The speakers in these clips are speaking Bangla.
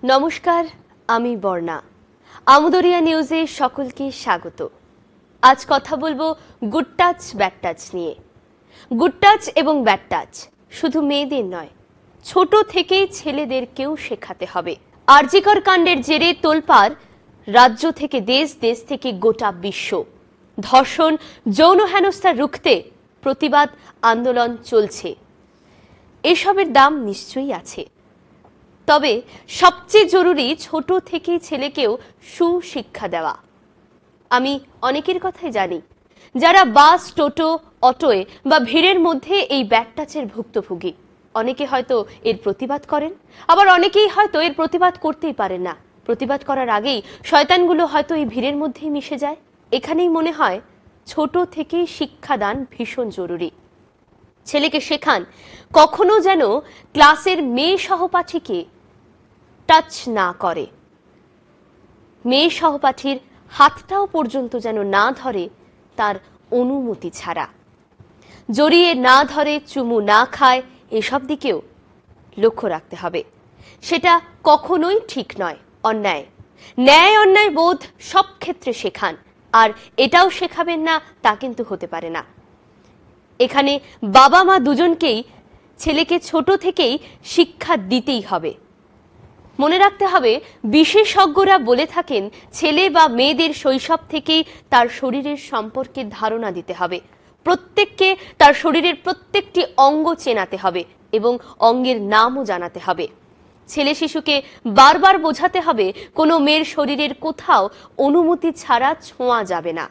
নমস্কার, আমি বর্ণা। আমদরিয়া নিউজে সকলকে স্বাগত। আজ কথা বলবো গুড টাচ ব্যাড টাচ নিয়ে। গুড টাচ এবং ব্যাড টাচ শুধু মেয়েদের নয়, ছোট থেকেই ছেলেদেরকেও শেখাতে হবে। আরজিকর কাণ্ডের জেরে তোলপাড় রাজ্য থেকে দেশ, দেশ থেকে গোটা বিশ্ব। ধর্ষণ, যৌন হেনস্থা রুখতে প্রতিবাদ আন্দোলন চলছে। এসবের দাম নিশ্চয়ই আছে, তবে সবচেয়ে জরুরি ছোট থেকেই ছেলেকেও সুশিক্ষা দেওয়া। আমি অনেকের কথাই জানি যারা বাস, টোটো, অটোয় বা ভিড়ের মধ্যে এই ব্যাড টাচের ভুক্তভোগী। অনেকে হয়তো এর প্রতিবাদ করেন, আবার অনেকেই হয়তো এর প্রতিবাদ করতেই পারেন না। প্রতিবাদ করার আগেই শয়তানগুলো হয়তো এই ভিড়ের মধ্যেই মিশে যায়। এখানেই মনে হয় ছোট থেকেই শিক্ষাদান ভীষণ জরুরি। ছেলেকে শেখান কখনো যেন ক্লাসের মেয়ে সহপাঠীকে টাচ না করে, মেয়ে সহপাঠীর হাতটাও পর্যন্ত যেন না ধরে তার অনুমতি ছাড়া, জড়িয়ে না ধরে, চুমু না খায়, এসব দিকেও লক্ষ্য রাখতে হবে। সেটা কখনোই ঠিক নয়, অন্যায়। ন্যায় অন্যায় বোধ সব ক্ষেত্রে শেখান, আর এটাও শেখাবেন না তা কিন্তু হতে পারে না। এখানে বাবা মা দুজনকেই ছেলেকে ছোট থেকেই শিক্ষা দিতেই হবে। মনে রাখতে হবে, বিশেষজ্ঞরা বলে থাকেন ছেলে বা মেয়েদের শৈশব থেকেই তার শরীরের সম্পর্কে ধারণা দিতে হবে। প্রত্যেককে তার শরীরের প্রত্যেকটি অঙ্গ চেনাতে হবে এবং অঙ্গের নামও জানাতে হবে। ছেলে শিশুকে বারবার বোঝাতে হবে কোনো মেয়ের শরীরের কোথাও অনুমতি ছাড়া ছোঁয়া যাবে না।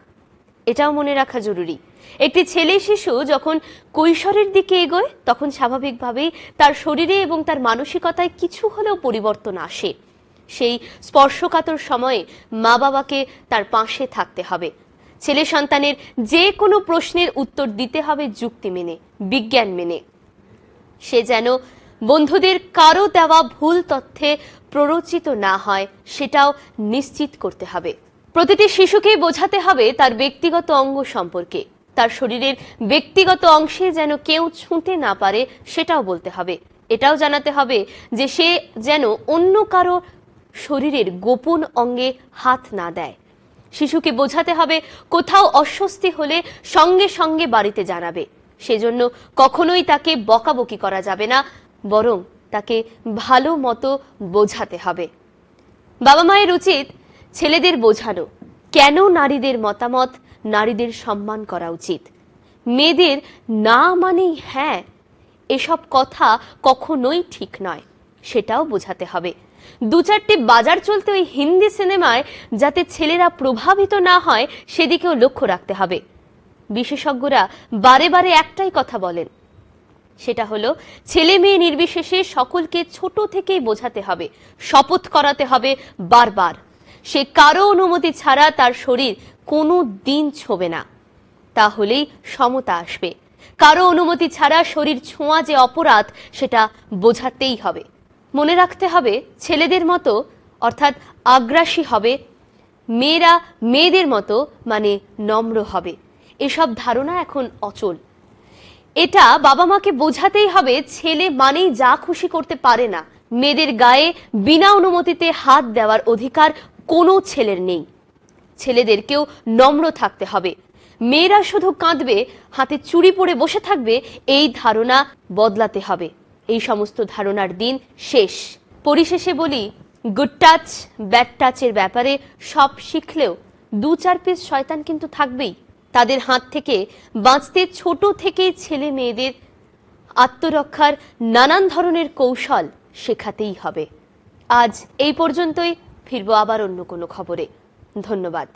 এটাও মনে রাখা জরুরি। একটি ছেলে শিশু যখন কৈশোরের দিকে এগোয় তখন স্বাভাবিকভাবেই তার শরীরে এবং তার মানসিকতায় কিছু হলেও পরিবর্তন আসে। সেই স্পর্শকাতর সময়ে মা বাবাকে তার পাশে থাকতে হবে। ছেলে সন্তানের যে কোনো প্রশ্নের উত্তর দিতে হবে যুক্তি মেনে, বিজ্ঞান মেনে। সে যেন বন্ধুদের কারো দেওয়া ভুল তথ্যে প্ররোচিত না হয় সেটাও নিশ্চিত করতে হবে। প্রতিটি শিশুকেই বোঝাতে হবে তার ব্যক্তিগত অঙ্গ সম্পর্কে। তার শরীরের ব্যক্তিগত অংশে যেন কেউ ছুঁতে না পারে সেটাও বলতে হবে। এটাও জানাতে হবে যে সে যেন অন্য কারো শরীরের গোপন অঙ্গে হাত না দেয়। শিশুকে বোঝাতে হবে কোথাও অস্বস্তি হলে সঙ্গে সঙ্গে বাড়িতে জানাবে। সেজন্য কখনোই তাকে বকাবকি করা যাবে না, বরং তাকে ভালো মতো বোঝাতে হবে। বাবা মায়ের উচিত ছেলেদের বোঝানো কেন নারীদের মতামত, নারীদের সম্মান করা উচিত। মেয়েদের না মানেই হ্যাঁ, এসব কথা কখনোই ঠিক নয়, সেটাও বোঝাতে হবে। দু চারটি বাজার চলতে ওই হিন্দি সিনেমায় যাতে ছেলেরা প্রভাবিত না হয় সেদিকেও লক্ষ্য রাখতে হবে। বিশেষজ্ঞরা বারে বারে একটাই কথা বলেন, সেটা হলো ছেলে মেয়ে নির্বিশেষে সকলকে ছোট থেকেই বোঝাতে হবে, শপথ করাতে হবে বারবার সে কারো অনুমতি ছাড়া তার শরীর কোনো দিন ছোঁবে না। তাহলেই সমতা আসবে। কারো অনুমতি ছাড়া শরীর ছোঁয়া যে অপরাধ সেটা বোঝাতেই হবে। মনে রাখতে হবে ছেলেদের মতো অর্থাৎ আগ্রাসী হবে, মেয়েরা মেয়েদের মতো মানে নম্র হবে। এসব ধারণা এখন অচল। এটা বাবা মাকে বোঝাতেই হবে ছেলে মানেই যা খুশি করতে পারে না। মেয়েদের গায়ে বিনা অনুমতিতে হাত দেওয়ার অধিকার কোনো ছেলের নেই। ছেলেদেরকেও নম্র থাকতে হবে। মেয়েরা শুধু কাঁদবে, হাতে চুড়ি পরে বসে থাকবে, এই ধারণা বদলাতে হবে। এই সমস্ত ধারণার দিন শেষ। পরিশেষে বলি, গুড টাচ ব্যাড টাচের ব্যাপারে সব শিখলেও দু চার পিস শয়তান কিন্তু থাকবেই। তাদের হাত থেকে বাঁচতে ছোট থেকেই ছেলে মেয়েদের আত্মরক্ষার নানান ধরনের কৌশল শেখাতেই হবে। আজ এই পর্যন্তই, ফিরবো আবার অন্য কোনো খবরে। ধন্যবাদ।